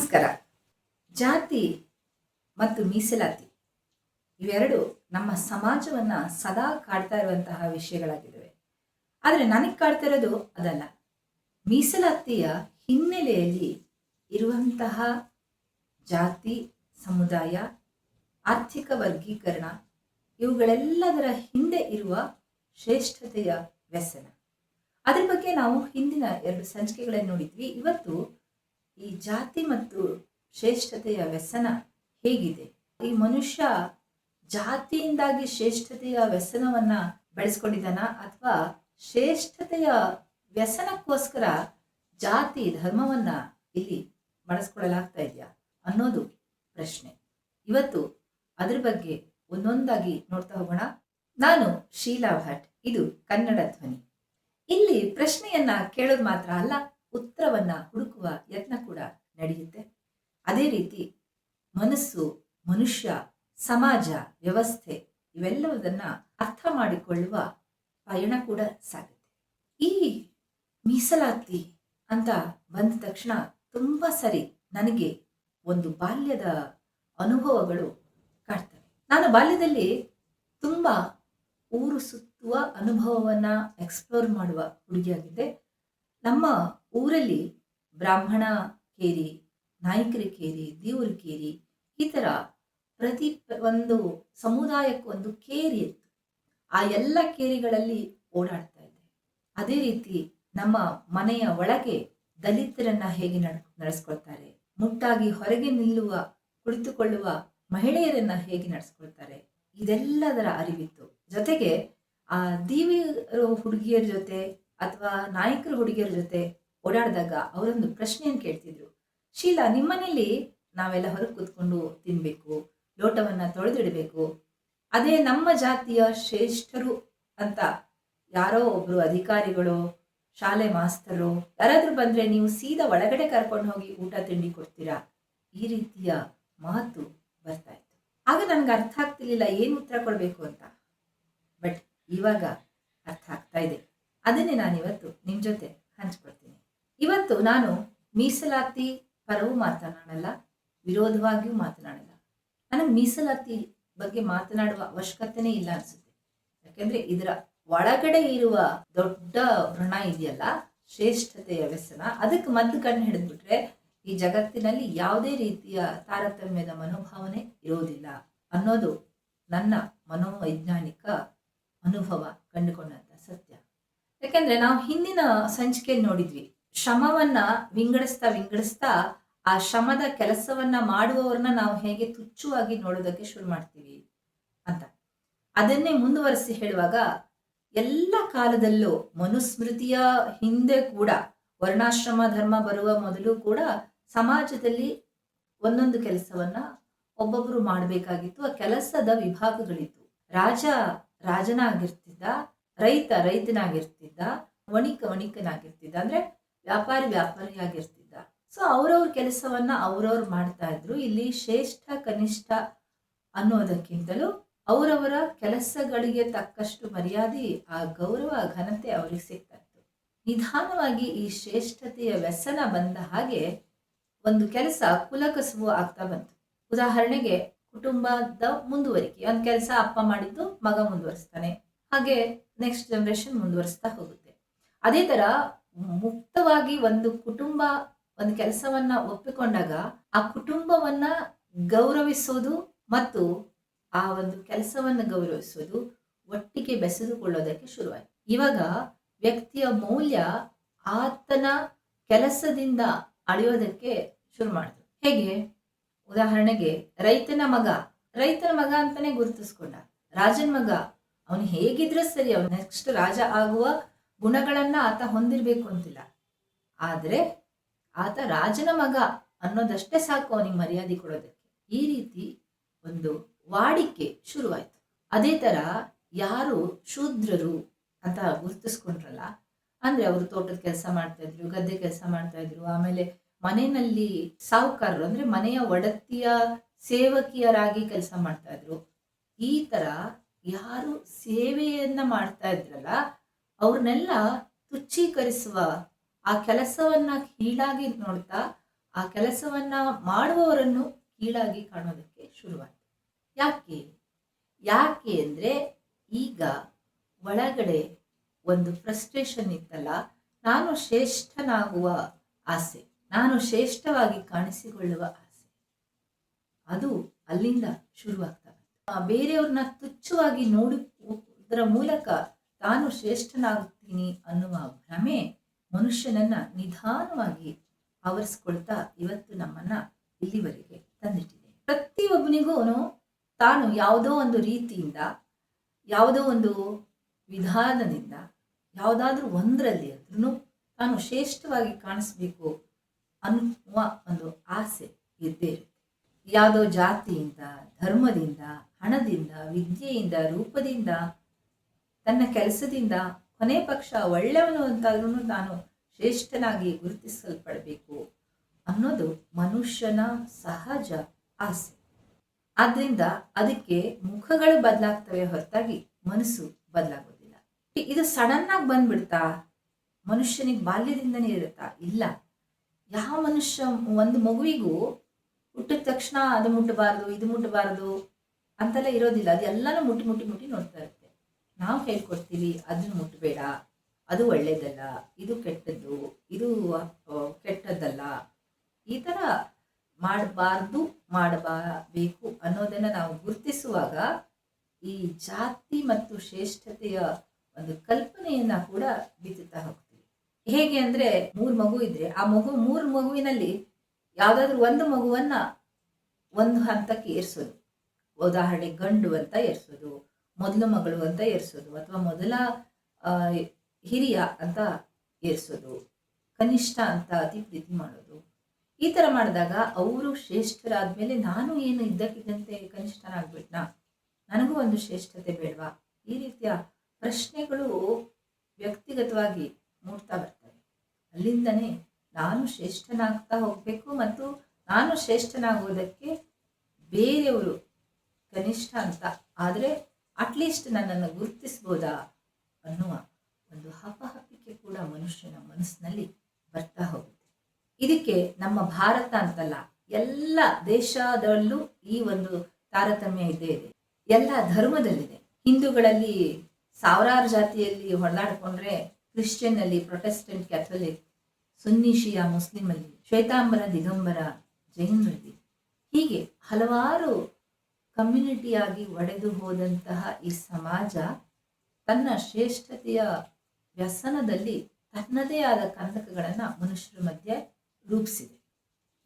ನಮಸ್ಕಾರ. ಜಾತಿ ಮತ್ತು ಮೀಸಲಾತಿ ಇವೆರಡು ನಮ್ಮ ಸಮಾಜವನ್ನ ಸದಾ ಕಾಡ್ತಾ ಇರುವಂತಹ ವಿಷಯಗಳಾಗಿದ್ದಾವೆ. ಆದರೆ ನನಗೆ ಕಾಡ್ತಾ ಇರೋದು ಅದಲ್ಲ. ಮೀಸಲಾತಿಯ ಹಿನ್ನೆಲೆಯಲ್ಲಿ ಇರುವಂತಹ ಜಾತಿ, ಸಮುದಾಯ, ಆರ್ಥಿಕ ವರ್ಗೀಕರಣ ಇವುಗಳೆಲ್ಲದರ ಹಿಂದೆ ಇರುವ ಶ್ರೇಷ್ಠತೆಯ ವ್ಯಸನ. ಅದರ ಬಗ್ಗೆ ನಾವು ಹಿಂದಿನ 2 ಸಂಚಿಕೆಗಳನ್ನು ನೋಡಿದ್ವಿ. ಇವತ್ತು ಈ ಜಾತಿ ಮತ್ತು ಶ್ರೇಷ್ಠತೆಯ ವ್ಯಸನ ಹೇಗಿದೆ, ಈ ಮನುಷ್ಯ ಜಾತಿಯಿಂದಾಗಿ ಶ್ರೇಷ್ಠತೆಯ ವ್ಯಸನವನ್ನ ಬೆಳೆಸ್ಕೊಂಡಿದ್ದಾನ ಅಥವಾ ಶ್ರೇಷ್ಠತೆಯ ವ್ಯಸನಕ್ಕೋಸ್ಕರ ಜಾತಿ ಧರ್ಮವನ್ನ ಇಲ್ಲಿ ಬಳಸ್ಕೊಳ್ಳಲಾಗ್ತಾ ಇದೆಯಾ ಅನ್ನೋದು ಪ್ರಶ್ನೆ. ಇವತ್ತು ಅದ್ರ ಬಗ್ಗೆ ಒಂದೊಂದಾಗಿ ನೋಡ್ತಾ ಹೋಗೋಣ. ನಾನು ಶೀಲಾ ಭಟ್, ಇದು ಕನ್ನಡ ಧ್ವನಿ. ಇಲ್ಲಿ ಪ್ರಶ್ನೆಯನ್ನ ಕೇಳೋದು ಮಾತ್ರ ಅಲ್ಲ, ಉತ್ತರವನ್ನ ಹುಡುಕುವ ಯತ್ನ ಕೂಡ ನಡೆಯುತ್ತೆ. ಅದೇ ರೀತಿ ಮನಸ್ಸು, ಮನುಷ್ಯ, ಸಮಾಜ, ವ್ಯವಸ್ಥೆ ಇವೆಲ್ಲವುದನ್ನ ಅರ್ಥ ಮಾಡಿಕೊಳ್ಳುವ ಪಯಣ ಕೂಡ ಸಾಗುತ್ತೆ. ಈ ಮೀಸಲಾತಿ ಅಂತ ಬಂದ ತಕ್ಷಣ ತುಂಬಾ ಸರಿ ನನಗೆ ಒಂದು ಬಾಲ್ಯದ ಅನುಭವಗಳು ಕಾಡ್ತವೆ. ನಾನು ಬಾಲ್ಯದಲ್ಲಿ ತುಂಬಾ ಊರು ಸುತ್ತುವ ಅನುಭವವನ್ನ ಎಕ್ಸ್ಪ್ಲೋರ್ ಮಾಡುವ ಹುಡುಗಿಯಾಗಿದ್ದೆ. ನಮ್ಮ ಊರಲ್ಲಿ ಬ್ರಾಹ್ಮಣ ಕೇರಿ, ನಾಯ್ಕರ ಕೇರಿ, ದೇವ್ರ ಕೇರಿ, ಈ ಥರ ಪ್ರತಿ ಒಂದು ಸಮುದಾಯಕ್ಕೊಂದು ಕೇರಿ ಇತ್ತು. ಆ ಎಲ್ಲ ಕೇರಿಗಳಲ್ಲಿ ಓಡಾಡ್ತಾ ಇದ್ದೆ. ಅದೇ ರೀತಿ ನಮ್ಮ ಮನೆಯ ಒಳಗೆ ದಲಿತರನ್ನ ಹೇಗೆ ನಡೆಸ್ಕೊಳ್ತಾರೆ, ಮುಟ್ಟಾಗಿ ಹೊರಗೆ ನಿಲ್ಲುವ, ಕುಳಿತುಕೊಳ್ಳುವ ಮಹಿಳೆಯರನ್ನ ಹೇಗೆ ನಡೆಸ್ಕೊಳ್ತಾರೆ, ಇದೆಲ್ಲದರ ಅರಿವಿತ್ತು. ಜೊತೆಗೆ ಆ ದೀವಿಯರ ಹುಡುಗಿಯರ ಜೊತೆ ಅಥವಾ ನಾಯಕರ ಹುಡುಗಿಯರ ಜೊತೆ ಓಡಾಡಿದಾಗ ಅವರೊಂದು ಪ್ರಶ್ನೆಯನ್ನು ಕೇಳ್ತಿದ್ರು. ಶೀಲಾ, ನಿಮ್ಮನೇಲಿ ನಾವೆಲ್ಲ ಹೊರಗೆ ಕೂತ್ಕೊಂಡು ತಿನ್ಬೇಕು, ಲೋಟವನ್ನ ತೊಳೆದಿಡಬೇಕು, ಅದೇ ನಮ್ಮ ಜಾತಿಯ ಶ್ರೇಷ್ಠರು ಅಂತ ಯಾರೋ ಒಬ್ರು ಅಧಿಕಾರಿಗಳು, ಶಾಲೆ ಮಾಸ್ತರು ಯಾರಾದ್ರೂ ಬಂದ್ರೆ ನೀವು ಸೀದಾ ಒಳಗಡೆ ಕರ್ಕೊಂಡು ಹೋಗಿ ಊಟ ತಿಂಡಿ ಕೊಡ್ತೀರಾ? ಈ ರೀತಿಯ ಮಾತು ಬರ್ತಾ ಇತ್ತು. ಆಗ ನನ್ಗೆ ಅರ್ಥ ಆಗ್ತಿರ್ಲಿಲ್ಲ ಏನು ಉತ್ತರ ಕೊಡ್ಬೇಕು ಅಂತ. ಬಟ್ ಇವಾಗ ಅರ್ಥ ಆಗ್ತಾ ಇದೆ. ಅದನ್ನೇ ನಾನಿವತ್ತು ನಿಮ್ ಜೊತೆ ಹಂಚ್ಕೊಳ್ತೀನಿ. ಇವತ್ತು ನಾನು ಮೀಸಲಾತಿ ಪರವೂ ಮಾತನಾಡಲ್ಲ, ವಿರೋಧವಾಗಿಯೂ ಮಾತನಾಡಲ್ಲ. ನನಗೆ ಮೀಸಲಾತಿ ಬಗ್ಗೆ ಮಾತನಾಡುವ ಅವಶ್ಯಕತೆನೇ ಇಲ್ಲ ಅನ್ಸುತ್ತೆ. ಯಾಕೆಂದ್ರೆ ಇದರ ಒಳಗಡೆ ಇರುವ ದೊಡ್ಡ ವ್ರಣ ಇದೆಯಲ್ಲ, ಶ್ರೇಷ್ಠತೆಯ ವ್ಯಸನ, ಅದಕ್ಕೆ ಮದ್ದು ಕಣ್ಣು ಹಿಡಿದ್ಬಿಟ್ರೆ ಈ ಜಗತ್ತಿನಲ್ಲಿ ಯಾವುದೇ ರೀತಿಯ ತಾರತಮ್ಯದ ಮನೋಭಾವನೆ ಇರೋದಿಲ್ಲ ಅನ್ನೋದು ನನ್ನ ಮನೋವೈಜ್ಞಾನಿಕ ಅನುಭವ ಕಂಡುಕೊಂಡಂತ ಸತ್ಯ. ಯಾಕೆಂದ್ರೆ ನಾವು ಹಿಂದಿನ ಸಂಚಿಕೆಯಲ್ಲಿ ನೋಡಿದ್ವಿ, ಶ್ರಮವನ್ನ ವಿಂಗಡಿಸ್ತಾ ಆ ಶ್ರಮದ ಕೆಲಸವನ್ನ ಮಾಡುವವರನ್ನ ನಾವು ಹೇಗೆ ತುಚ್ಛವಾಗಿ ನೋಡೋದಕ್ಕೆ ಶುರು ಮಾಡ್ತೀವಿ ಅಂತ. ಅದನ್ನೇ ಮುಂದುವರಿಸಿ ಹೇಳುವಾಗ, ಎಲ್ಲ ಕಾಲದಲ್ಲೂ ಮನುಸ್ಮೃತಿಯ ಹಿಂದೆ ಕೂಡ ವರ್ಣಾಶ್ರಮ ಧರ್ಮ ಬರುವ ಮೊದಲು ಕೂಡ ಸಮಾಜದಲ್ಲಿ ಒಂದೊಂದು ಕೆಲಸವನ್ನ ಒಬ್ಬೊಬ್ರು ಮಾಡಬೇಕಾಗಿತ್ತು. ಆ ಕೆಲಸದ ವಿಭಾಗಗಳಿತ್ತು. ರಾಜ ರಾಜನಾಗಿರ್ತಿದ್ದ, ರೈತ ರೈತನಾಗಿರ್ತಿದ್ದ, ವಣಿಕನಾಗಿರ್ತಿದ್ದ, ಅಂದ್ರೆ ವ್ಯಾಪಾರಿಯಾಗಿರ್ತಿದ್ದ. ಸೊ ಅವ್ರವ್ರ ಕೆಲಸವನ್ನ ಅವ್ರವ್ರು ಮಾಡ್ತಾ ಇದ್ರು. ಇಲ್ಲಿ ಶ್ರೇಷ್ಠ ಕನಿಷ್ಠ ಅನ್ನೋದಕ್ಕಿಂತಲೂ ಅವರವರ ಕೆಲಸಗಳಿಗೆ ತಕ್ಕಷ್ಟು ಮರ್ಯಾದೆ, ಆ ಗೌರವ, ಘನತೆ ಅವ್ರಿಗೆ ಸಿಗ್ತಾ ಇತ್ತು. ನಿಧಾನವಾಗಿ ಈ ಶ್ರೇಷ್ಠತೆಯ ವ್ಯಸನ ಬಂದ ಹಾಗೆ ಒಂದು ಕೆಲಸ ಕುಲಕಸುಬು ಆಗ್ತಾ ಬಂತು. ಉದಾಹರಣೆಗೆ ಕುಟುಂಬದ ಮುಂದುವರಿಕೆ, ಒಂದು ಕೆಲಸ ಅಪ್ಪ ಮಾಡಿದ್ದು ಮಗ ಮುಂದುವರಿಸ್ತಾನೆ, ಹಾಗೆ ನೆಕ್ಸ್ಟ್ ಜನರೇಷನ್ ಮುಂದುವರಿಸ್ತಾ ಹೋಗುತ್ತೆ. ಅದೇ ತರ ಮುಕ್ತವಾಗಿ ಒಂದು ಕುಟುಂಬ ಒಂದು ಕೆಲಸವನ್ನ ಒಪ್ಪಿಕೊಂಡಾಗ ಆ ಕುಟುಂಬವನ್ನ ಗೌರವಿಸೋದು ಮತ್ತು ಆ ಒಂದು ಕೆಲಸವನ್ನ ಗೌರವಿಸೋದು ಒಟ್ಟಿಗೆ ಬೆಸೆದುಕೊಳ್ಳೋದಕ್ಕೆ ಶುರುವಾಯಿತು. ಇವಾಗ ವ್ಯಕ್ತಿಯ ಮೌಲ್ಯ ಆತನ ಕೆಲಸದಿಂದ ಅಳೆಯೋದಕ್ಕೆ ಶುರು ಮಾಡಿದ್ರು. ಹೇಗೆ? ಉದಾಹರಣೆಗೆ ರೈತನ ಮಗ ಅಂತಾನೆ ಗುರುತಿಸ್ಕೊಂಡ. ರಾಜನ ಮಗ, ಅವನು ಹೇಗಿದ್ರೆ ಸರಿ, ಅವನು ನೆಕ್ಸ್ಟ್ ರಾಜ ಆಗುವ ಗುಣಗಳನ್ನ ಆತ ಹೊಂದಿರ್ಬೇಕು ಅಂತಿಲ್ಲ. ಆದ್ರೆ ಆತ ರಾಜನ ಮಗ ಅನ್ನೋದಷ್ಟೇ ಸಾಕು ಅವನಿಗೆ ಮರ್ಯಾದೆ ಕೊಡೋದಕ್ಕೆ. ಈ ರೀತಿ ಒಂದು ವಾಡಿಕೆ ಶುರುವಾಯ್ತು. ಅದೇ ತರ ಯಾರು ಶೂದ್ರರು ಅಂತ ಗುರುತಿಸ್ಕೊಂಡ್ರಲ್ಲ, ಅಂದ್ರೆ ಅವರು ತೋಟದ ಕೆಲಸ ಮಾಡ್ತಾ ಇದ್ರು, ಗದ್ದೆ ಕೆಲಸ ಮಾಡ್ತಾ ಇದ್ರು, ಆಮೇಲೆ ಮನೆಯಲ್ಲಿ ಸಾಹುಕಾರರು ಅಂದ್ರೆ ಮನೆಯ ಒಡತಿಯ ಸೇವಕಿಯರಾಗಿ ಕೆಲಸ ಮಾಡ್ತಾ ಇದ್ರು. ಈ ತರ ಯಾರು ಸೇವೆಯನ್ನ ಮಾಡ್ತಾ ಇದ್ರಲ್ಲ ಅವ್ರನ್ನೆಲ್ಲ ತುಚ್ಛೀಕರಿಸುವ, ಆ ಕೆಲಸವನ್ನ ಕೀಳಾಗಿ ನೋಡ್ತಾ ಆ ಕೆಲಸವನ್ನ ಮಾಡುವವರನ್ನು ಕೀಳಾಗಿ ಕಾಣೋದಕ್ಕೆ ಶುರುವಾಯಿತು. ಯಾಕೆ ಯಾಕೆ ಅಂದರೆ ಈಗ ಒಳಗಡೆ ಒಂದು ಫ್ರಸ್ಟ್ರೇಷನ್ ಇತ್ತಲ್ಲ, ನಾನು ಶ್ರೇಷ್ಠನಾಗುವ ಆಸೆ, ನಾನು ಶ್ರೇಷ್ಠವಾಗಿ ಕಾಣಿಸಿಕೊಳ್ಳುವ ಆಸೆ, ಅದು ಅಲ್ಲಿಂದ ಶುರುವಾಗ್ತವೆ. ಬೇರೆಯವ್ರನ್ನ ತುಚ್ಛವಾಗಿ ನೋಡುವುದರ ಮೂಲಕ ತಾನು ಶ್ರೇಷ್ಠನಾಗುತ್ತೀನಿ ಅನ್ನುವ ಭ್ರಮೆ ಮನುಷ್ಯನನ್ನ ನಿಧಾನವಾಗಿ ಆವರಿಸ್ಕೊಳ್ತಾ ಇವತ್ತು ನಮ್ಮನ್ನ ಇಲ್ಲಿವರೆಗೆ ತಂದಿಟ್ಟಿದೆ. ಪ್ರತಿಯೊಬ್ಬನಿಗೂ ತಾನು ಯಾವುದೋ ಒಂದು ರೀತಿಯಿಂದ, ಯಾವುದೋ ಒಂದು ವಿಧಾನದಿಂದ, ಯಾವುದಾದ್ರೂ ಒಂದರಲ್ಲಿ ಆದ್ರೂ ತಾನು ಶ್ರೇಷ್ಠವಾಗಿ ಕಾಣಿಸ್ಬೇಕು ಅನ್ನುವ ಒಂದು ಆಸೆ ಇದ್ದೇ ಇರುತ್ತೆ. ಯಾವುದೋ ಜಾತಿಯಿಂದ, ಧರ್ಮದಿಂದ, ಹಣದಿಂದ, ವಿದ್ಯೆಯಿಂದ, ರೂಪದಿಂದ, ತನ್ನ ಕೆಲಸದಿಂದ, ಕೊನೆ ಪಕ್ಷ ಒಳ್ಳೆಯವನು ಅಂತಾದ್ರೂ ತಾನು ಶ್ರೇಷ್ಠನಾಗಿ ಗುರುತಿಸಲ್ಪಡಬೇಕು ಅನ್ನೋದು ಮನುಷ್ಯನ ಸಹಜ ಆಸೆ. ಆದ್ರಿಂದ ಅದಕ್ಕೆ ಮುಖಗಳು ಬದಲಾಗ್ತವೆ ಹೊರತಾಗಿ ಮನಸ್ಸು ಬದಲಾಗೋದಿಲ್ಲ. ಇದು ಸಡನ್ ಆಗಿ ಬಂದ್ಬಿಡ್ತಾ? ಮನುಷ್ಯನಿಗೆ ಬಾಲ್ಯದಿಂದನೇ ಇರುತ್ತಾ? ಇಲ್ಲ. ಯಾವ ಮನುಷ್ಯ, ಒಂದು ಮಗುವಿಗೂ ಹುಟ್ಟಿದ ತಕ್ಷಣ ಅದು ಮುಟ್ಟಬಾರ್ದು, ಇದು ಮುಟ್ಟಬಾರ್ದು ಅಂತೆಲ್ಲ ಇರೋದಿಲ್ಲ. ಅದೆಲ್ಲನೂ ಮುಟ್ಟಿ ಮುಟ್ಟಿ ಮುಟ್ಟಿ ನೋಡ್ತಾ ಇರುತ್ತೆ. ನಾವು ಹೇಳ್ಕೊಡ್ತೀವಿ ಅದನ್ನು ಮುಟ್ಟಬೇಡ, ಅದು ಒಳ್ಳೇದಲ್ಲ, ಇದು ಕೆಟ್ಟದ್ದು, ಇದು ಕೆಟ್ಟದ್ದಲ್ಲ, ಈ ಥರ ಮಾಡಬೇಕು ಅನ್ನೋದನ್ನು ನಾವು ಗುರುತಿಸುವಾಗ ಈ ಜಾತಿ ಮತ್ತು ಶ್ರೇಷ್ಠತೆಯ ಒಂದು ಕಲ್ಪನೆಯನ್ನ ಕೂಡ ಬಿತ್ತುತ್ತಾ ಹೋಗ್ತೀವಿ. ಹೇಗೆ ಅಂದರೆ, 3 ಮಗು ಇದ್ರೆ ಆ 3 ಮಗುವಿನಲ್ಲಿ ಯಾವುದಾದ್ರೂ ಒಂದು ಮಗುವನ್ನ ಒಂದು ಹಂತಕ್ಕೆ ಏರಿಸೋದು. ಉದಾಹರಣೆ ಗಂಡು ಅಂತ ಏರಿಸೋದು, ಮೊದಲು ಮಗಳು ಅಂತ ಏರಿಸೋದು, ಅಥವಾ ಮೊದಲ ಹಿರಿಯ ಅಂತ ಏರಿಸೋದು, ಕನಿಷ್ಠ ಅಂತ ಅತಿ ಪ್ರೀತಿ ಮಾಡೋದು. ಈ ಥರ ಮಾಡಿದಾಗ ಅವರು ಶ್ರೇಷ್ಠರಾದ್ಮೇಲೆ ನಾನು ಏನು ಇದ್ದಕ್ಕಿದ್ದಂತೆ ಕನಿಷ್ಠನಾಗ್ಬಿಟ್ನಾ, ನನಗೂ ಒಂದು ಶ್ರೇಷ್ಠತೆ ಬೇಡವಾ? ಈ ರೀತಿಯ ಪ್ರಶ್ನೆಗಳು ವ್ಯಕ್ತಿಗತವಾಗಿ ಮೂಡ್ತಾ ಬರ್ತವೆ. ಅಲ್ಲಿಂದನೇ ನಾನು ಶ್ರೇಷ್ಠನಾಗ್ತಾ ಹೋಗಬೇಕು ಮತ್ತು ನಾನು ಶ್ರೇಷ್ಠನಾಗುವುದಕ್ಕೆ ಬೇರೆಯವರು ಕನಿಷ್ಠ ಅಂತ ಆದರೆ ಅಟ್ಲೀಸ್ಟ್ ನನ್ನನ್ನು ಗುರುತಿಸ್ಬೋದಾ ಅನ್ನುವ ಒಂದು ಹಪಹಪಿಕೆ ಕೂಡ ಮನುಷ್ಯನ ಮನಸ್ಸಿನಲ್ಲಿ ಬರ್ತಾ ಹೋಗುತ್ತೆ. ಇದಕ್ಕೆ ನಮ್ಮ ಭಾರತ ಅಂತಲ್ಲ, ಎಲ್ಲ ದೇಶದಲ್ಲೂ ಈ ಒಂದು ತಾರತಮ್ಯ ಇದ್ದೇ ಇದೆ. ಎಲ್ಲ ಧರ್ಮದಲ್ಲಿದೆ. ಹಿಂದೂಗಳಲ್ಲಿ ಸಾವಿರಾರು ಜಾತಿಯಲ್ಲಿ ಹೊಡೆದಾಡ್ಕೊಂಡ್ರೆ, ಕ್ರಿಶ್ಚಿಯನ್ನಲ್ಲಿ ಪ್ರೊಟೆಸ್ಟೆಂಟ್, ಕ್ಯಾಥೋಲಿಕ್, ಸುನ್ನಿ ಶಿಯಾ ಮುಸ್ಲಿಮಲ್ಲಿ, ಶ್ವೇತಾಂಬರ ದಿಗಂಬರ ಜೈನರಲ್ಲಿ, ಹೀಗೆ ಹಲವಾರು ಕಮ್ಯುನಿಟಿಯಾಗಿ ಒಡೆದು ಹೋದಂತಹ ಈ ಸಮಾಜ ತನ್ನ ಶ್ರೇಷ್ಠತೆಯ ವ್ಯಸನದಲ್ಲಿ ತನ್ನದೇ ಆದ ಕಂದಕಗಳನ್ನು ಮನುಷ್ಯರ ಮಧ್ಯೆ ರೂಪಿಸಿದೆ.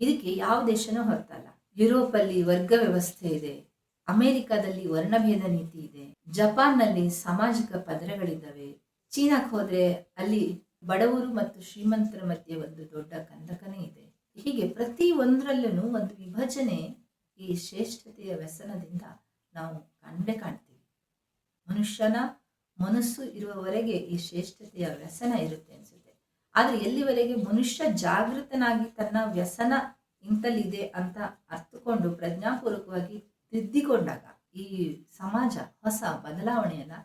ಇದಕ್ಕೆ ಯಾವ ದೇಶನೂ ಹೊರತಲ್ಲ. ಯುರೋಪಲ್ಲಿ ವರ್ಗ ವ್ಯವಸ್ಥೆ ಇದೆ, ಅಮೆರಿಕಾದಲ್ಲಿ ವರ್ಣಭೇದ ನೀತಿ ಇದೆ, ಜಪಾನ್ನಲ್ಲಿ ಸಾಮಾಜಿಕ ಪದರಗಳಿದ್ದಾವೆ, ಚೀನಾಕ್ಕೆ ಹೋದ್ರೆ ಅಲ್ಲಿ ಬಡವರು ಮತ್ತು ಶ್ರೀಮಂತರ ಮಧ್ಯೆ ಒಂದು ದೊಡ್ಡ ಕಂದಕನೇ ಇದೆ. ಹೀಗೆ ಪ್ರತಿ ಒಂದರಲ್ಲೂ ಒಂದು ವಿಭಜನೆ ಈ ಶ್ರೇಷ್ಠತೆಯ ವ್ಯಸನದಿಂದ ನಾವು ಕಂಡೇ ಕಾಣ್ತೀವಿ. ಮನುಷ್ಯನ ಮನಸ್ಸು ಇರುವವರೆಗೆ ಈ ಶ್ರೇಷ್ಠತೆಯ ವ್ಯಸನ ಇರುತ್ತೆ ಅನ್ಸುತ್ತೆ. ಆದರೆ ಎಲ್ಲಿವರೆಗೆ ಮನುಷ್ಯ ಜಾಗೃತನಾಗಿ ತನ್ನ ವ್ಯಸನ ಇಂತಲ್ಲಿದೆ ಅಂತ ಅರ್ಥಕೊಂಡು ಪ್ರಜ್ಞಾಪೂರ್ವಕವಾಗಿ ತಿದ್ದಿಕೊಂಡಾಗ ಈ ಸಮಾಜ ಹೊಸ ಬದಲಾವಣೆಯನ್ನ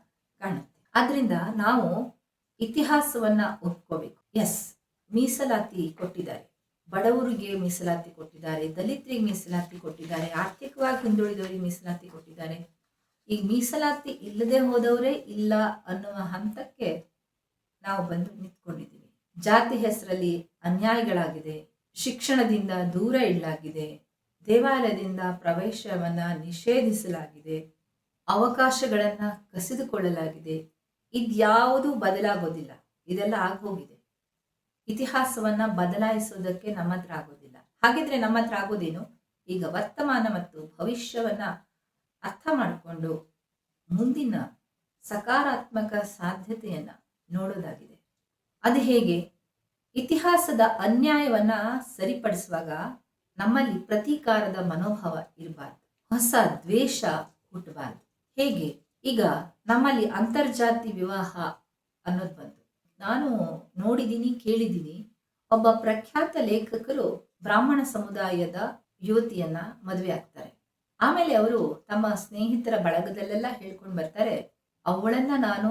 ಕಾಣುತ್ತೆ. ಆದ್ರಿಂದ ನಾವು ಇತಿಹಾಸವನ್ನ ಒಪ್ಕೋಬೇಕು. ಎಸ್, ಮೀಸಲಾತಿ ಕೊಟ್ಟಿದ್ದಾರೆ, ಬಡವರಿಗೆ ಮೀಸಲಾತಿ ಕೊಟ್ಟಿದ್ದಾರೆ, ದಲಿತರಿಗೆ ಮೀಸಲಾತಿ ಕೊಟ್ಟಿದ್ದಾರೆ, ಆರ್ಥಿಕವಾಗಿ ಹಿಂದುಳಿದವರಿಗೆ ಮೀಸಲಾತಿ ಕೊಟ್ಟಿದ್ದಾರೆ. ಈಗ ಮೀಸಲಾತಿ ಇಲ್ಲದೆ ಹೋದವರೇ ಇಲ್ಲ ಅನ್ನುವ ಹಂತಕ್ಕೆ ನಾವು ಬಂದು ನಿಂತ್ಕೊಂಡಿದ್ದೀವಿ. ಜಾತಿ ಹೆಸರಲ್ಲಿ ಅನ್ಯಾಯಗಳಾಗಿದೆ, ಶಿಕ್ಷಣದಿಂದ ದೂರ ಇಡಲಾಗಿದೆ, ದೇವಾಲಯದಿಂದ ಪ್ರವೇಶವನ್ನ ನಿಷೇಧಿಸಲಾಗಿದೆ, ಅವಕಾಶಗಳನ್ನ ಕಸಿದುಕೊಳ್ಳಲಾಗಿದೆ. ಇದ್ಯಾವುದೂ ಬದಲಾಗೋದಿಲ್ಲ. ಇದೆಲ್ಲ ಆಗೋಗಿದೆ. ಇತಿಹಾಸವನ್ನ ಬದಲಾಯಿಸೋದಕ್ಕೆ ನಮ್ಮ ಹತ್ರ ಆಗೋದಿಲ್ಲ. ಹಾಗಿದ್ರೆ ನಮ್ಮ ಹತ್ರ ಆಗೋದೇನು? ಈಗ ವರ್ತಮಾನ ಮತ್ತು ಭವಿಷ್ಯವನ್ನ ಅರ್ಥ ಮಾಡಿಕೊಂಡು ಮುಂದಿನ ಸಕಾರಾತ್ಮಕ ಸಾಧ್ಯತೆಯನ್ನ ನೋಡೋದಾಗಿದೆ. ಅದು ಹೇಗೆ? ಇತಿಹಾಸದ ಅನ್ಯಾಯವನ್ನ ಸರಿಪಡಿಸುವಾಗ ನಮ್ಮಲ್ಲಿ ಪ್ರತೀಕಾರದ ಮನೋಭಾವ ಇರಬಾರ್ದು, ಹೊಸ ದ್ವೇಷ ಹುಟ್ಟಬಾರ್ದು. ಹೇಗೆ? ಈಗ ನಮ್ಮಲ್ಲಿ ಅಂತರ್ಜಾತಿ ವಿವಾಹ ಅನ್ನೋದು ಬಂತು. ನಾನು ನೋಡಿದ್ದೀನಿ, ಕೇಳಿದ್ದೀನಿ. ಒಬ್ಬ ಪ್ರಖ್ಯಾತ ಲೇಖಕರು ಬ್ರಾಹ್ಮಣ ಸಮುದಾಯದ ಯುವತಿಯನ್ನ ಮದುವೆ ಆಗ್ತಾರೆ. ಆಮೇಲೆ ಅವರು ತಮ್ಮ ಸ್ನೇಹಿತರ ಬಳಗದಲ್ಲೆಲ್ಲ ಹೇಳ್ಕೊಂಡು ಬರ್ತಾರೆ, ಅವಳನ್ನ ನಾನು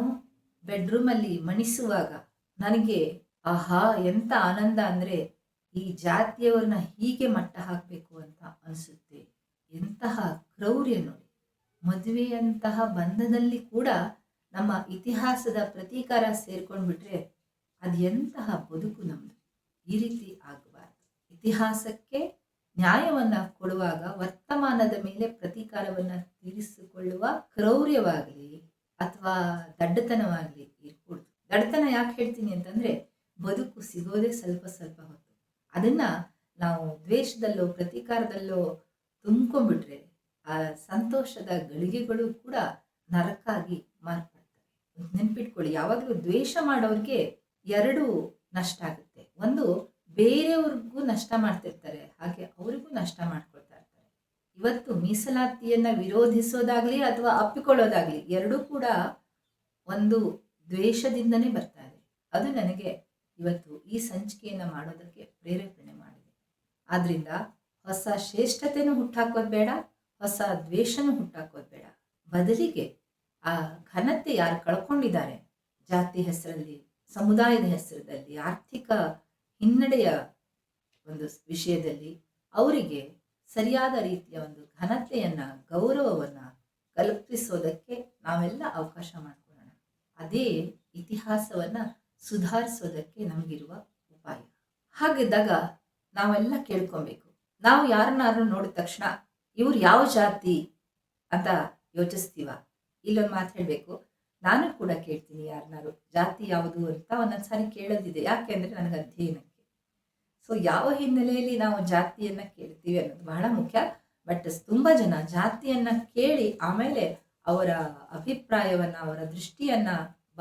ಬೆಡ್ರೂಮಲ್ಲಿ ಮಣಿಸುವಾಗ ನನಗೆ ಆಹಾ ಎಂತ ಆನಂದ ಅಂದ್ರೆ ಈ ಜಾತಿಯವರನ್ನ ಹೀಗೆ ಮಟ್ಟ ಹಾಕಬೇಕು ಅಂತ ಅನಿಸುತ್ತೆ. ಎಂತಹ ಕ್ರೌರ್ಯ ನೋಡಿ. ಮದುವೆಯಂತಹ ಬಂಧದಲ್ಲಿ ಕೂಡ ನಮ್ಮ ಇತಿಹಾಸದ ಪ್ರತೀಕಾರ ಸೇರ್ಕೊಂಡ್ಬಿಟ್ರೆ ಅದು ಎಂತಹ ಬದುಕು ನಮ್ಮದು. ಈ ರೀತಿ ಆಗಬಾರ್ದು. ಇತಿಹಾಸಕ್ಕೆ ನ್ಯಾಯವನ್ನ ಕೊಡುವಾಗ ವರ್ತಮಾನದ ಮೇಲೆ ಪ್ರತೀಕಾರವನ್ನ ತೀರಿಸಿಕೊಳ್ಳುವ ಕ್ರೌರ್ಯವಾಗಲಿ ಅಥವಾ ದಡ್ಡತನವಾಗಲಿ ಇರ್ಕೂಡ್ದು. ದಡ್ಡತನ ಯಾಕೆ ಹೇಳ್ತೀನಿ ಅಂತಂದ್ರೆ ಬದುಕು ಸಿಗೋದೇ ಸ್ವಲ್ಪ ಸ್ವಲ್ಪ ಹೊತ್ತು. ಅದನ್ನ ನಾವು ದ್ವೇಷದಲ್ಲೋ ಪ್ರತೀಕಾರದಲ್ಲೋ ತುಂಬ್ಕೊಂಡ್ಬಿಟ್ರೆ ಆ ಸಂತೋಷದ ಗಳಿಗೆಗಳು ಕೂಡ ನರಕಾಗಿ ಮಾರ್ಪಡ್ತವೆ. ನೆನ್ಪಿಟ್ಕೊಳ್ಳಿ, ಯಾವಾಗಲೂ ದ್ವೇಷ ಮಾಡೋರಿಗೆ ಎರಡು ನಷ್ಟ ಆಗುತ್ತೆ. ಒಂದು, ಬೇರೆಯವ್ರಿಗೂ ನಷ್ಟ ಮಾಡ್ತಿರ್ತಾರೆ, ಹಾಗೆ ಅವರಿಗೂ ನಷ್ಟ ಮಾಡ್ಕೊಳ್ತಾ ಇರ್ತಾರೆ. ಇವತ್ತು ಮೀಸಲಾತಿಯನ್ನ ವಿರೋಧಿಸೋದಾಗ್ಲಿ ಅಥವಾ ಅಪ್ಪಿಕೊಳ್ಳೋದಾಗ್ಲಿ ಎರಡೂ ಕೂಡ ಒಂದು ದ್ವೇಷದಿಂದನೇ ಬರ್ತಾ ಇದೆ. ಅದು ನನಗೆ ಇವತ್ತು ಈ ಸಂಚಿಕೆಯನ್ನು ಮಾಡೋದಕ್ಕೆ ಪ್ರೇರೇಪಣೆ ಮಾಡಿದೆ. ಆದ್ರಿಂದ ಹೊಸ ಶ್ರೇಷ್ಠತೆನೂ ಹುಟ್ಟಾಕೋದು ಬೇಡ, ಹೊಸ ದ್ವೇಷನೂ ಹುಟ್ಟಾಕೋದು ಬೇಡ. ಬದಲಿಗೆ ಆ ಘನತೆ ಯಾರು ಕಳ್ಕೊಂಡಿದ್ದಾರೆ ಜಾತಿ ಹೆಸರಲ್ಲಿ, ಸಮುದಾಯದ ಹೆಸರಲ್ಲಿ, ಆರ್ಥಿಕ ಹಿನ್ನಡೆಯ ಒಂದು ವಿಷಯದಲ್ಲಿ, ಅವರಿಗೆ ಸರಿಯಾದ ರೀತಿಯ ಒಂದು ಘನತೆಯನ್ನ ಗೌರವವನ್ನ ಕಲ್ಪಿಸೋದಕ್ಕೆ ನಾವೆಲ್ಲ ಅವಕಾಶ ಮಾಡಿಕೊಳ್ಳೋಣ. ಅದೇ ಇತಿಹಾಸವನ್ನ ಸುಧಾರಿಸೋದಕ್ಕೆ ನಮಗಿರುವ ಉಪಾಯ. ಹಾಗಿದ್ದಾಗ ನಾವೆಲ್ಲ ಕೇಳ್ಕೊಬೇಕು. ನಾವು ಯಾರನ್ನಾರು ನೋಡಿದ ತಕ್ಷಣ ಇವ್ರು ಯಾವ ಜಾತಿ ಅಂತ ಯೋಚಿಸ್ತೀವ? ಇಲ್ಲೊಂದು ಮಾತು ಹೇಳಬೇಕು, ನಾನು ಕೂಡ ಕೇಳ್ತೀನಿ ಯಾರನ್ನಾರು ಜಾತಿ ಯಾವುದು ಅಂತ ಒಂದೊಂದ್ಸಾರಿ ಕೇಳೋದಿದೆ. ಯಾಕೆ ಅಂದರೆ ನನಗೆ ಅಧ್ಯಯನಕ್ಕೆ. ಸೊ ಯಾವ ಹಿನ್ನೆಲೆಯಲ್ಲಿ ನಾವು ಜಾತಿಯನ್ನ ಕೇಳ್ತೀವಿ ಅನ್ನೋದು ಬಹಳ ಮುಖ್ಯ. ಬಟ್ ತುಂಬ ಜನ ಜಾತಿಯನ್ನ ಕೇಳಿ ಆಮೇಲೆ ಅವರ ಅಭಿಪ್ರಾಯವನ್ನ, ಅವರ ದೃಷ್ಟಿಯನ್ನ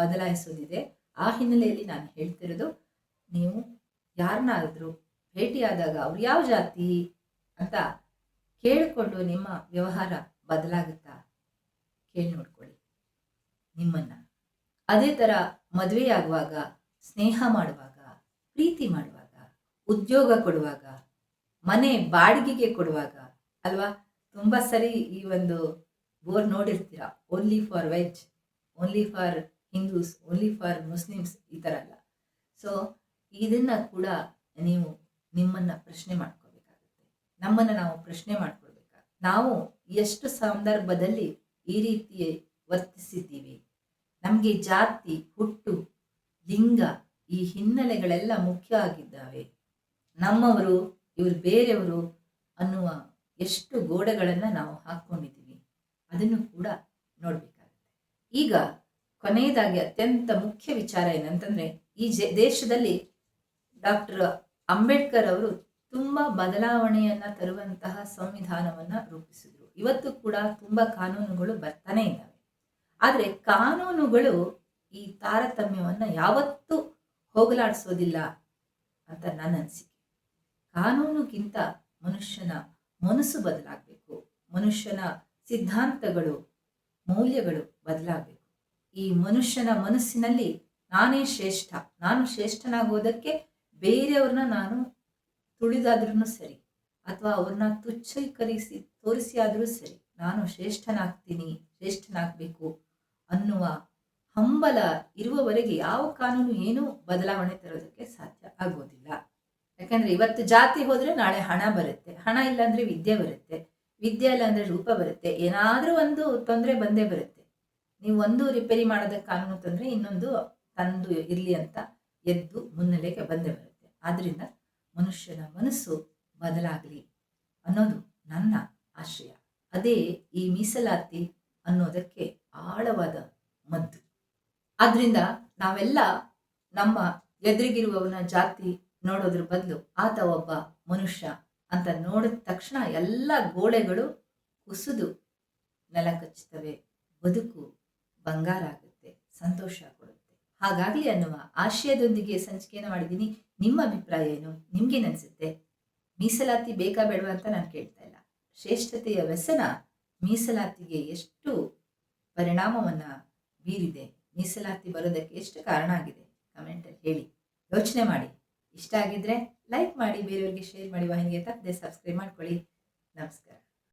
ಬದಲಾಯಿಸೋದಿದೆ. ಆ ಹಿನ್ನೆಲೆಯಲ್ಲಿ ನಾನು ಹೇಳ್ತಿರೋದು, ನೀವು ಯಾರನ್ನಾದ್ರೂ ಭೇಟಿಯಾದಾಗ ಅವ್ರು ಯಾವ ಜಾತಿ ಅಂತ ಕೇಳಿಕೊಂಡು ನಿಮ್ಮ ವ್ಯವಹಾರ ಬದಲಾಗುತ್ತಾ ಕೇಳಿ ನೋಡ್ಕೊಳ್ಳಿ ನಿಮ್ಮನ್ನ. ಅದೇ ಥರ ಮದುವೆಯಾಗುವಾಗ, ಸ್ನೇಹ ಮಾಡುವಾಗ, ಪ್ರೀತಿ ಮಾಡುವಾಗ, ಉದ್ಯೋಗ ಕೊಡುವಾಗ, ಮನೆ ಬಾಡಿಗೆಗೆ ಕೊಡುವಾಗ ಅಲ್ವಾ, ತುಂಬ ಸರಿ ಈ ಒಂದು ಬೋರ್ ನೋಡಿರ್ತೀರ, only for veg, only for Hindus, only for Muslims, ಈ ಥರ ಅಲ್ಲ. ಸೊ ಇದನ್ನ ಕೂಡ ನೀವು ನಿಮ್ಮನ್ನ ಪ್ರಶ್ನೆ ಮಾಡ್ಕೋಬೇಕಾಗುತ್ತೆ. ನಮ್ಮನ್ನು ನಾವು ಪ್ರಶ್ನೆ ಮಾಡ್ಕೊಳ್ಬೇಕಾಗುತ್ತೆ. ನಾವು ಎಷ್ಟು ಸಂದರ್ಭದಲ್ಲಿ ಈ ರೀತಿ ವರ್ತಿಸಿದ್ದೀವಿ? ನಮಗೆ ಜಾತಿ, ಹುಟ್ಟು, ಲಿಂಗ ಈ ಹಿನ್ನೆಲೆಗಳೆಲ್ಲ ಮುಖ್ಯ ಆಗಿದ್ದಾವೆ. ನಮ್ಮವರು, ಇವರು ಬೇರೆಯವರು ಅನ್ನುವ ಎಷ್ಟು ಗೋಡೆಗಳನ್ನು ನಾವು ಹಾಕ್ಕೊಂಡಿದ್ದೀವಿ, ಅದನ್ನು ಕೂಡ ನೋಡಬೇಕಾಗುತ್ತೆ. ಈಗ ಕೊನೆಯದಾಗಿ ಅತ್ಯಂತ ಮುಖ್ಯ ವಿಚಾರ ಏನಂತಂದ್ರೆ, ಈ ದೇಶದಲ್ಲಿ ಡಾಕ್ಟರ್ ಅಂಬೇಡ್ಕರ್ ಅವರು ತುಂಬಾ ಬದಲಾವಣೆಯನ್ನ ತರುವಂತಹ ಸಂವಿಧಾನವನ್ನ ರೂಪಿಸಿದ್ರು. ಇವತ್ತು ಕೂಡ ತುಂಬಾ ಕಾನೂನುಗಳು ಬರ್ತಾನೆ ಇದ್ದಾವೆ. ಆದ್ರೆ ಕಾನೂನುಗಳು ಈ ತಾರತಮ್ಯವನ್ನ ಯಾವತ್ತೂ ಹೋಗಲಾಡಿಸೋದಿಲ್ಲ ಅಂತ ನನ್ನ ಅನಿಸಿಕೆ. ಕಾನೂನುಗಿಂತ ಮನುಷ್ಯನ ಮನಸ್ಸು ಬದಲಾಗಬೇಕು, ಮನುಷ್ಯನ ಸಿದ್ಧಾಂತಗಳು, ಮೌಲ್ಯಗಳು ಬದಲಾಗಬೇಕು. ಈ ಮನುಷ್ಯನ ಮನಸ್ಸಿನಲ್ಲಿ ನಾನೇ ಶ್ರೇಷ್ಠ, ನಾನು ಶ್ರೇಷ್ಠನಾಗೋದಕ್ಕೆ ಬೇರೆಯವ್ರನ್ನ ನಾನು ತುಳಿದಾದ್ರೂ ಸರಿ, ಅಥವಾ ಅವ್ರನ್ನ ತುಚ್ಛೀಕರಿಸಿ ತೋರಿಸಿ ಆದರೂ ಸರಿ, ನಾನು ಶ್ರೇಷ್ಠನಾಗಬೇಕು ಅನ್ನುವ ಹಂಬಲ ಇರುವವರೆಗೆ ಯಾವ ಕಾನೂನು ಏನೂ ಬದಲಾವಣೆ ತರೋದಕ್ಕೆ ಸಾಧ್ಯ ಆಗೋದಿಲ್ಲ. ಯಾಕಂದ್ರೆ ಇವತ್ತು ಜಾತಿ ಹೋದ್ರೆ ನಾಳೆ ಹಣ ಬರುತ್ತೆ, ಹಣ ಇಲ್ಲ ಅಂದ್ರೆ ವಿದ್ಯೆ ಬರುತ್ತೆ, ವಿದ್ಯೆ ಇಲ್ಲ ಅಂದ್ರೆ ರೂಪ ಬರುತ್ತೆ, ಏನಾದ್ರೂ ಒಂದು ತೊಂದರೆ ಬಂದೇ ಬರುತ್ತೆ. ನೀವು ಒಂದು ರಿಪೇರಿ ಮಾಡೋದಕ್ಕೆ ಕಾನೂನು ತಂದ್ರೆ ಇನ್ನೊಂದು ತಂದು ಇರ್ಲಿ ಅಂತ ಎದ್ದು ಮುನ್ನೆಲೆಗೆ ಬಂದೇ ಬರುತ್ತೆ. ಆದ್ರಿಂದ ಮನುಷ್ಯನ ಮನಸ್ಸು ಬದಲಾಗಲಿ ಅನ್ನೋದು ನನ್ನ ಆಶಯ. ಅದೇ ಈ ಮೀಸಲಾತಿ ಅನ್ನೋದಕ್ಕೆ ಆಳವಾದ ಮದ್ದು. ಆದ್ರಿಂದ ನಾವೆಲ್ಲ ನಮ್ಮ ಎದುರಿಗಿರುವವನ ಜಾತಿ ನೋಡೋದ್ರ ಬದಲು ಆತ ಒಬ್ಬ ಮನುಷ್ಯ ಅಂತ ನೋಡಿದ ತಕ್ಷಣ ಎಲ್ಲ ಗೋಡೆಗಳು ಕುಸಿದು ನೆಲ ಕಚ್ಚುತ್ತವೆ, ಬದುಕು ಬಂಗಾರ ಆಗುತ್ತೆ, ಸಂತೋಷ ಕೊಡುತ್ತೆ. ಹಾಗಾಗಲಿ ಅನ್ನುವ ಆಶಯದೊಂದಿಗೆ ಸಂಚಿಕೆಯನ್ನು ಮಾಡಿದ್ದೀನಿ. ನಿಮ್ಮ ಅಭಿಪ್ರಾಯ ಏನು? ನಿಮ್ಗೇನನ್ಸುತ್ತೆ? ಮೀಸಲಾತಿ ಬೇಕಾ ಬೇಡವಾ ಅಂತ ನಾನು ಕೇಳ್ತಾ ಇಲ್ಲ. ಶ್ರೇಷ್ಠತೆಯ ವ್ಯಸನ ಮೀಸಲಾತಿಗೆ ಎಷ್ಟು ಪರಿಣಾಮವನ್ನ ಬೀರಿದೆ, ಮೀಸಲಾತಿ ಬರೋದಕ್ಕೆ ಎಷ್ಟು ಕಾರಣ ಆಗಿದೆ, ಕಮೆಂಟಲ್ಲಿ ಹೇಳಿ. ಯೋಚನೆ ಮಾಡಿ. ಇಷ್ಟ ಆಗಿದ್ರೆ ಲೈಕ್ ಮಾಡಿ, ಬೇರೆಯವರಿಗೆ ಶೇರ್ ಮಾಡಿ, ವಾಹಿನಿಗೆ ತಪ್ಪದೆ ಸಬ್ಸ್ಕ್ರೈಬ್ ಮಾಡ್ಕೊಳ್ಳಿ. ನಮಸ್ಕಾರ.